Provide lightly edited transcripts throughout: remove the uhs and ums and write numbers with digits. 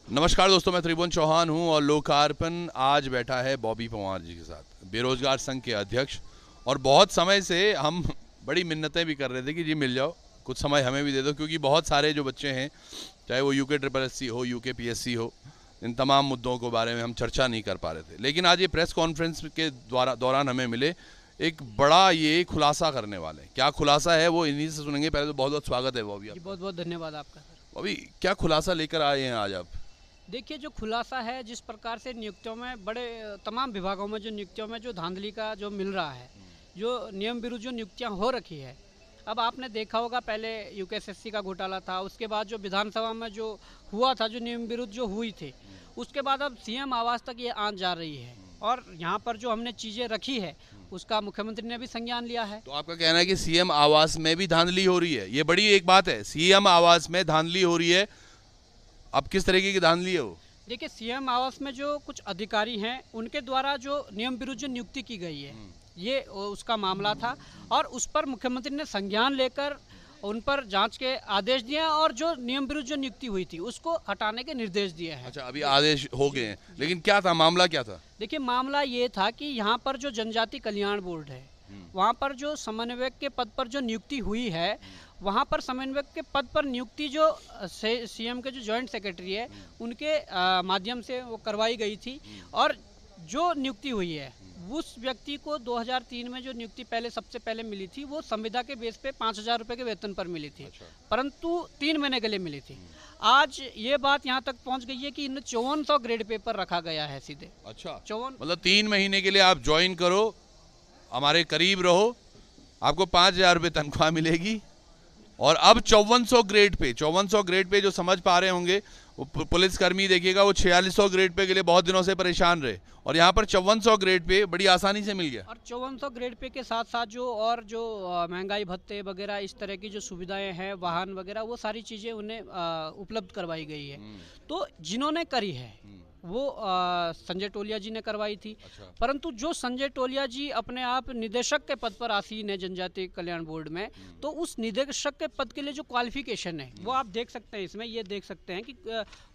नमस्कार दोस्तों, मैं त्रिभुवन चौहान हूं और लोकार्पण आज बैठा है बॉबी पंवार जी के साथ, बेरोजगार संघ के अध्यक्ष। और बहुत समय से हम बड़ी मिन्नतें भी कर रहे थे कि जी मिल जाओ, कुछ समय हमें भी दे दो, क्योंकि बहुत सारे जो बच्चे हैं, चाहे वो UKSSC हो, UKPSC हो, इन तमाम मुद्दों के बारे में हम चर्चा नहीं कर पा रहे थे। लेकिन आज ये प्रेस कॉन्फ्रेंस के दौरान हमें मिले एक बड़ा ये खुलासा करने वाले हैं। क्या खुलासा है वो इन्हीं से सुनेंगे। पहले तो बहुत बहुत स्वागत है बॉबी आप। बहुत बहुत धन्यवाद आपका सर। बॉबी, क्या खुलासा लेकर आए हैं आज आप? देखिए, जो खुलासा है, जिस प्रकार से नियुक्तियों में बड़े तमाम विभागों में जो नियुक्तियों में जो धांधली का जो मिल रहा है, जो नियम विरुद्ध जो नियुक्तियां हो रखी है। अब आपने देखा होगा, पहले UKSSC का घोटाला था, उसके बाद जो विधानसभा में जो हुआ था, जो नियम विरुद्ध जो हुई थी, उसके बाद अब CM आवास तक ये आंच जा रही है। और यहाँ पर जो हमने चीज़ें रखी है, उसका मुख्यमंत्री ने भी संज्ञान लिया है। तो आपका कहना है कि CM आवास में भी धांधली हो रही है, ये बड़ी एक बात है। CM आवास में धांधली हो रही है, अब किस तरीके की धांधली है वो? देखिए, CM आवास में जो कुछ अधिकारी हैं, उनके द्वारा जो नियम विरुद्ध जो नियुक्ति की गई है, ये उसका मामला था। और उस पर मुख्यमंत्री ने संज्ञान लेकर उन पर जांच के आदेश दिए हैं और जो नियम विरुद्ध जो नियुक्ति हुई थी उसको हटाने के निर्देश दिए हैं। अच्छा, अभी आदेश हो गए हैं, लेकिन क्या था मामला, क्या था? देखिए, मामला ये था कि यहाँ पर जो जनजाति कल्याण बोर्ड है, वहाँ पर जो समन्वयक के पद पर जो नियुक्ति हुई है, वहाँ पर समन्वयक के पद पर नियुक्ति जो CM के जो जॉइंट सेक्रेटरी है, उनके माध्यम से वो करवाई गई थी। और जो नियुक्ति हुई है, उस व्यक्ति को 2003 में जो नियुक्ति सबसे पहले मिली थी, वो संविदा के बेस पे 5,000 रुपये के वेतन पर मिली थी। अच्छा। परंतु 3 महीने के लिए मिली थी। आज ये बात यहाँ तक पहुँच गई है कि इन्हें 5400 ग्रेड पे पर रखा गया है सीधे। अच्छा, 54 मतलब 3 महीने के लिए आप ज्वाइन करो, हमारे करीब रहो, आपको 5,000 रुपये तनख्वाह मिलेगी। और अब 5400 ग्रेड पे जो समझ पा रहे होंगे, वो पुलिसकर्मी देखिएगा, वो 4600 ग्रेड पे के लिए बहुत दिनों से परेशान रहे, और यहाँ पर 5400 ग्रेड पे बड़ी आसानी से मिल गया। और 5400 ग्रेड पे के साथ साथ जो और जो महंगाई भत्ते वगैरह, इस तरह की जो सुविधाएं हैं, वाहन वगैरह, वो सारी चीज़ें उन्हें उपलब्ध करवाई गई है। तो जिन्होंने करी है वो संजय टोलिया जी ने करवाई थी। अच्छा। परंतु जो संजय टोलिया जी अपने आप निदेशक के पद पर आसीन है जनजातीय कल्याण बोर्ड में, तो उस निदेशक के पद के लिए जो क्वालिफिकेशन है, वो आप देख सकते हैं इसमें, ये देख सकते हैं कि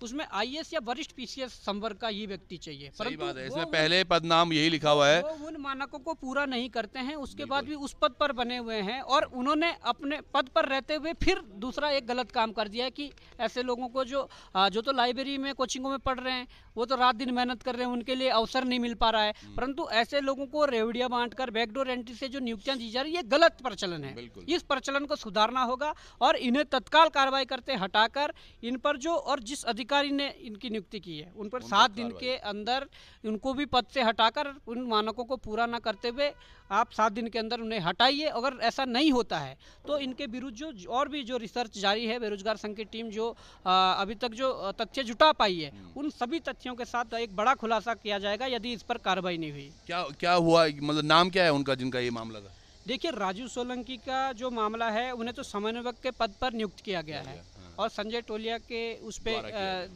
उसमें IAS या वरिष्ठ PCS संवर्ग का ही व्यक्ति चाहिए। सही बात है, इसमें पहले पद नाम यही लिखा हुआ है। वो उन मानकों को पूरा नहीं करते हैं, उसके बाद भी उस पद पर बने हुए हैं। और उन्होंने अपने पद पर रहते हुए फिर दूसरा एक गलत काम कर दिया है कि ऐसे लोगों को जो तो लाइब्रेरी में, कोचिंगों में पढ़ रहे हैं, वो तो रात दिन मेहनत कर रहे हैं, उनके लिए अवसर नहीं मिल पा रहा है। परंतु ऐसे लोगों को रेवड़िया बांटकर बैकडोर एंट्री से जो नियुक्तियां दी जा रही है, ये गलत प्रचलन है। इस प्रचलन को सुधारना होगा और इन्हें तत्काल कार्रवाई करते हटाकर इन पर जो, और जिस अधिकारी ने इनकी नियुक्ति की है, उन पर 7 दिन के अंदर उनको भी पद से हटाकर, उन मानकों को पूरा न करते हुए आप 7 दिन के अंदर उन्हें हटाइए। अगर ऐसा नहीं होता है तो इनके विरुद्ध जो और भी जो रिसर्च जारी है, बेरोजगार संघ की टीम जो अभी तक जो तथ्य जुटा पाई है, उन सभी तथ्यों के साथ एक बड़ा खुलासा किया जाएगा यदि इस पर कार्रवाई नहीं हुई। क्या क्या हुआ, मतलब नाम क्या है उनका जिनका ये मामला था? देखिए, राजू सोलंकी का जो मामला है, उन्हें तो समन्वयक के पद पर नियुक्त किया गया है। और संजय टोलिया के उस पर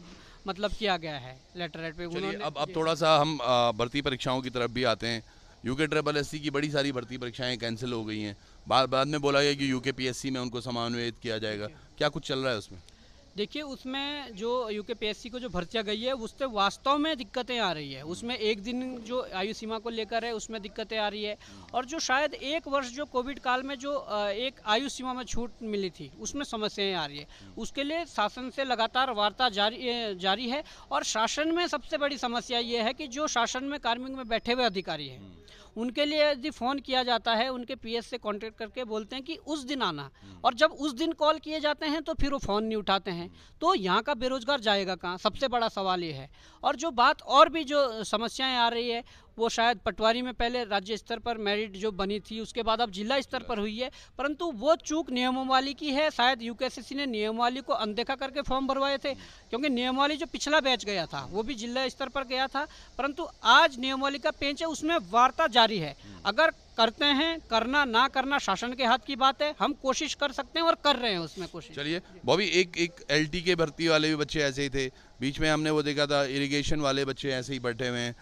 मतलब किया गया है लेटरहेड पे। उन्होंने अब थोड़ा सा हम भर्ती परीक्षाओं की तरफ भी आते हैं। UKSSC की बड़ी सारी भर्ती परीक्षाएं कैंसिल हो गई हैं, बाद में बोला गया कि UKPSC में उनको समन्वयित किया जाएगा। क्या कुछ चल रहा है उसमें? देखिए, उसमें जो UKPSC को जो भर्तियाँ गई है, उससे वास्तव में दिक्कतें आ रही है। उसमें एक दिन जो आयु सीमा को लेकर है, उसमें दिक्कतें आ रही है। और जो शायद 1 वर्ष जो कोविड काल में जो एक आयु सीमा में छूट मिली थी, उसमें समस्याएं आ रही है। उसके लिए शासन से लगातार वार्ता जारी है। और शासन में सबसे बड़ी समस्या ये है कि जो शासन में कार्मिक में बैठे हुए अधिकारी हैं, उनके लिए यदि फ़ोन किया जाता है, उनके PS से कांटेक्ट करके बोलते हैं कि उस दिन आना, और जब उस दिन कॉल किए जाते हैं तो फिर वो फ़ोन नहीं उठाते हैं। तो यहाँ का बेरोजगार जाएगा कहाँ, सबसे बड़ा सवाल ये है। और जो बात और भी जो समस्याएं आ रही है, वो शायद पटवारी में पहले राज्य स्तर पर मेरिट जो बनी थी, उसके बाद अब जिला स्तर पर हुई है। परंतु वो चूक नियमावली की है। शायद UKSSC ने नियमावली को अनदेखा करके फॉर्म भरवाए थे, क्योंकि नियमावली जो पिछला बैच गया था, वो भी जिला स्तर पर गया था। परंतु आज नियमावली का पेंच है, उसमें वार्ता जारी है। अगर करते हैं, करना ना करना शासन के हाथ की बात है। हम कोशिश कर सकते हैं और कर रहे हैं उसमें कोशिश। चलिए बॉबी, एक LT के भर्ती वाले भी बच्चे ऐसे ही थे, बीच में हमने वो देखा था, इरिगेशन वाले बच्चे ऐसे ही बैठे हुए हैं,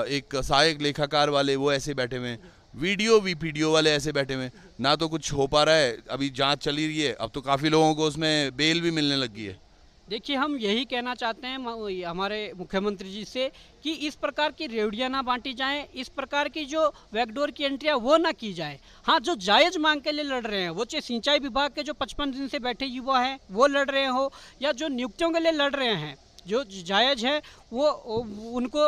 एक सहायक लेखाकार वाले वो ऐसे बैठे हुए हैं, VPDO वाले ऐसे बैठे हुए हैं। ना तो कुछ हो पा रहा है, अभी जांच चली रही है, अब तो काफ़ी लोगों को उसमें बेल भी मिलने लगी है। देखिए, हम यही कहना चाहते हैं हमारे मुख्यमंत्री जी से कि इस प्रकार की रेवड़ियाँ ना बांटी जाएं, इस प्रकार की जो बैकडोर की एंट्रियाँ वो ना की जाएं। हाँ, जो जायज़ मांग के लिए लड़ रहे हैं, वो चाहे सिंचाई विभाग के जो 55 दिन से बैठे युवा हैं वो लड़ रहे हो, या जो नियुक्तियों के लिए लड़ रहे हैं, जो जायज़ है वो उनको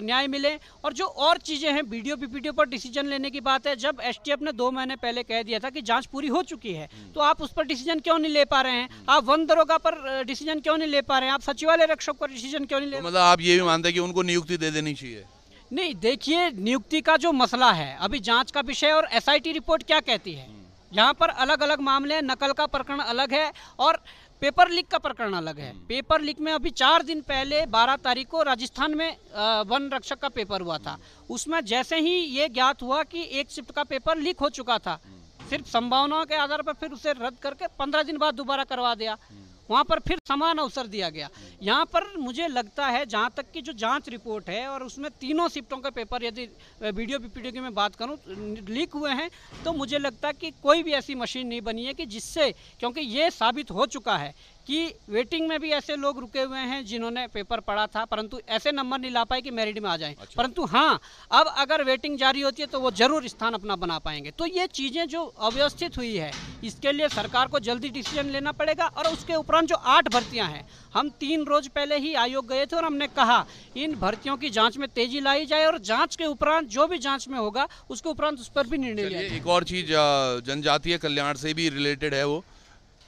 न्याय मिले। और जो और चीज़ें हैं, वीडियो पीपीटी पर डिसीजन लेने की बात है, जब एसटीएफ ने 2 महीने पहले कह दिया था कि जांच पूरी हो चुकी है, तो आप उस पर डिसीजन क्यों नहीं ले पा रहे हैं? आप वन दरोगा पर डिसीजन क्यों नहीं ले पा रहे हैं? आप सचिवालय रक्षक पर डिसीजन क्यों नहीं ले? तो मतलब आप ये भी मानते हैं कि उनको नियुक्ति दे देनी चाहिए? नहीं, देखिए, नियुक्ति का जो मसला है अभी जांच का विषय, और एसआईटी रिपोर्ट क्या कहती है, यहाँ पर अलग अलग मामले हैं। नकल का प्रकरण अलग है और पेपर लीक का प्रकरण अलग है। पेपर लीक में अभी 4 दिन पहले 12 तारीख को राजस्थान में वन रक्षक का पेपर हुआ था। उसमें जैसे ही ये ज्ञात हुआ कि एक शिफ्ट का पेपर लीक हो चुका था, सिर्फ संभावनाओं के आधार पर फिर उसे रद्द करके 15 दिन बाद दोबारा करवा दिया। वहाँ पर फिर समान अवसर दिया गया। यहाँ पर मुझे लगता है, जहाँ तक की जो जांच रिपोर्ट है और उसमें तीनों शिफ्टों के पेपर यदि वीडियो पीपीटी की मैं बात करूँ लीक हुए हैं, तो मुझे लगता है कि कोई भी ऐसी मशीन नहीं बनी है कि जिससे, क्योंकि ये साबित हो चुका है कि वेटिंग में भी ऐसे लोग रुके हुए हैं जिन्होंने पेपर पढ़ा था, परंतु ऐसे नंबर नहीं ला पाए कि मेरिट में आ जाएं। अच्छा। परंतु हाँ, अब अगर वेटिंग जारी होती है तो वो जरूर स्थान अपना बना पाएंगे। तो ये चीज़ें जो अव्यवस्थित हुई है, इसके लिए सरकार को जल्दी डिसीजन लेना पड़ेगा। और उसके उपरांत जो 8 भर्तियां हैं, हम 3 रोज पहले ही आयोग गए थे और हमने कहा इन भर्तियों की जांच में तेजी लाई जाए, और जांच के उपरांत जो भी जांच में होगा उसके उपरांत उस पर भी निर्णय लिया जाए। एक और चीज जनजातीय कल्याण से भी रिलेटेड है, वो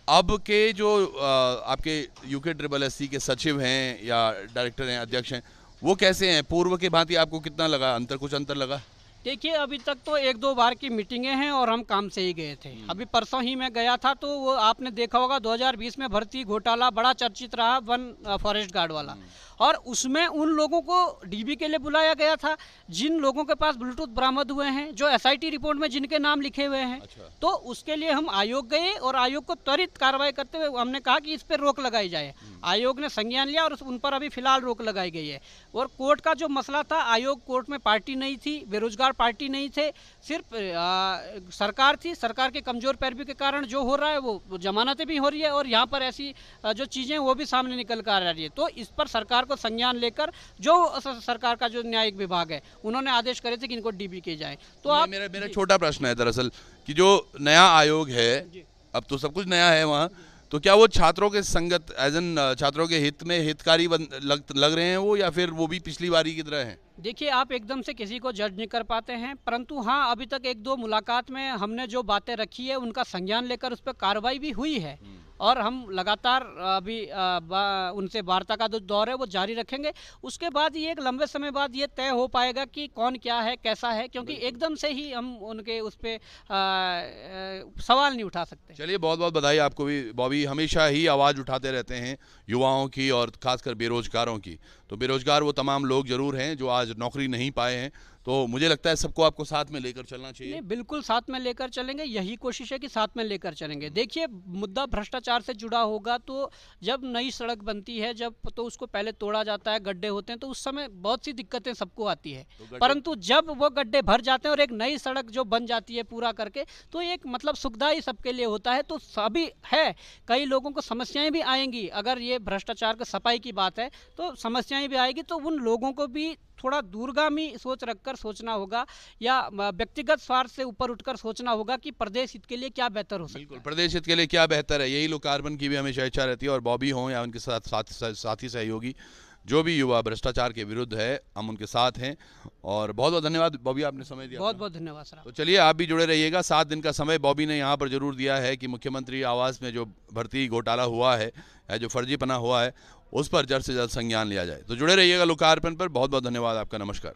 अब के जो आपके UKSSC के सचिव हैं या डायरेक्टर हैं, अध्यक्ष हैं, वो कैसे हैं? पूर्व के भांति आपको कितना लगा अंतर? कुछ अंतर लगा? देखिए, अभी तक तो 1-2 बार की मीटिंगें हैं और हम काम से ही गए थे। अभी परसों ही मैं गया था, तो वो आपने देखा होगा 2020 में भर्ती घोटाला बड़ा चर्चित रहा, वन फॉरेस्ट गार्ड वाला, और उसमें उन लोगों को डीबी के लिए बुलाया गया था जिन लोगों के पास ब्लूटूथ बरामद हुए हैं, जो एसआईटी रिपोर्ट में जिनके नाम लिखे हुए हैं। अच्छा। तो उसके लिए हम आयोग गए और आयोग को त्वरित कार्रवाई करते हुए हमने कहा कि इस पर रोक लगाई जाए। आयोग ने संज्ञान लिया और उन पर अभी फिलहाल रोक लगाई गई है। और कोर्ट का जो मसला था, आयोग कोर्ट में पार्टी नहीं थी, बेरोजगार पार्टी नहीं थे, सिर्फ सरकार थी। सरकार के कमजोर पैरवी के कारण जो हो रहा है वो जमानतें भी हो रही है, और यहाँ पर ऐसी जो चीज़ें वो भी सामने निकल कर आ रही है। तो इस पर सरकार को संज्ञान लेकर जो सरकार का जो न्यायिक विभाग है, उन्होंने आदेश करे थे कि इनको डीबी किए जाए। तो आप, मेरा छोटा प्रश्न है दरअसल कि जो नया आयोग है, अब तो सब कुछ नया है वहाँ, तो क्या वो छात्रों के संगत एज एन छात्रों के हित में हितकारी लग रहे हैं वो, या फिर वो भी पिछली बारी की तरह हैं? देखिए, आप एकदम से किसी को जज नहीं कर पाते हैं, परंतु हाँ, अभी तक 1-2 मुलाकात में हमने जो बातें रखी है उनका संज्ञान लेकर उस पर कार्रवाई भी हुई है, और हम लगातार अभी उनसे वार्ता का जो दौर है वो जारी रखेंगे। उसके बाद ये एक लंबे समय बाद ये तय हो पाएगा कि कौन क्या है, कैसा है, क्योंकि एकदम से ही हम उनके उस पर सवाल नहीं उठा सकते। चलिए, बहुत बहुत बधाई आपको भी बॉबी, हमेशा ही आवाज़ उठाते रहते हैं युवाओं की और खासकर बेरोजगारों की। तो बेरोजगार वो तमाम लोग जरूर हैं जो आज नौकरी नहीं पाए हैं, तो मुझे लगता है सबको आपको साथ में लेकर चलना चाहिए। नहीं, बिल्कुल साथ में लेकर चलेंगे, यही कोशिश है कि साथ में लेकर चलेंगे। देखिए, मुद्दा भ्रष्टाचार से जुड़ा होगा, तो जब नई सड़क बनती है, जब तो उसको पहले तोड़ा जाता है, गड्ढे होते हैं, तो उस समय बहुत सी दिक्कतें सबको आती है। तो परंतु जब वो गड्ढे भर जाते हैं और एक नई सड़क जो बन जाती है पूरा करके, तो एक मतलब सुखदाई सबके लिए होता है। तो सभी है, कई लोगों को समस्याएं भी आएंगी, अगर ये भ्रष्टाचार की सफाई की बात है तो समस्याएं भी आएगी, तो उन लोगों को भी थोड़ा दूरगामी सोच रखकर सोचना होगा, या व्यक्तिगत स्वार्थ से ऊपर उठकर सोचना होगा कि प्रदेश हित के लिए क्या बेहतर हो सकता है। बिल्कुल, प्रदेश हित के लिए क्या बेहतर है, यही लोकार्पण की भी हमेशा इच्छा रहती है। और बॉबी हों या उनके साथी सहयोगी, जो भी युवा भ्रष्टाचार के विरुद्ध है, हम उनके साथ हैं। और बहुत बहुत धन्यवाद बॉबी, आपने समय दिया। बहुत बहुत धन्यवाद सर। तो चलिए, आप भी जुड़े रहिएगा। 7 दिन का समय बॉबी ने यहाँ पर जरूर दिया है कि मुख्यमंत्री आवास में जो भर्ती घोटाला हुआ है या जो फर्जीपना हुआ है, उस पर जल्द से जल्द संज्ञान लिया जाए। तो जुड़े रहिएगा लोकार्पण पर। बहुत बहुत धन्यवाद आपका। नमस्कार।